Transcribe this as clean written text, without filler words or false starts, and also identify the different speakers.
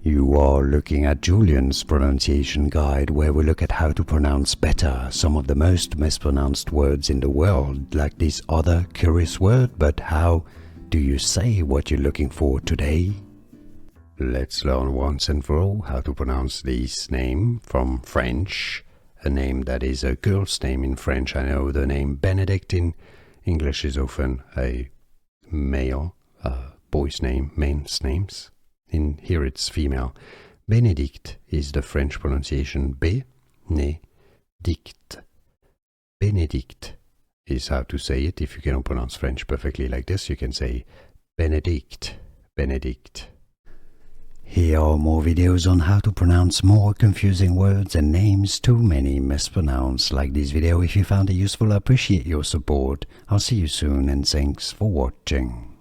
Speaker 1: You are looking at Julian's pronunciation guide, where we look at how to pronounce better some of the most mispronounced words in the world, like this other curious word, but how do you say what you're looking for today? Let's learn once and for all how to pronounce this name from French, a name that is a girl's name in French. I know the name Benedict in English is often a male, boy's name, men's names. In here it's female. Bénédicte is the French pronunciation Bénédicte. Bénédicte is how to say it. If you cannot pronounce French perfectly like this, you can say Bénédicte, Bénédicte. Here are more videos on how to pronounce more confusing words and names too many mispronounced. Like this video if you found it useful. I appreciate your support. I'll see you soon and thanks for watching.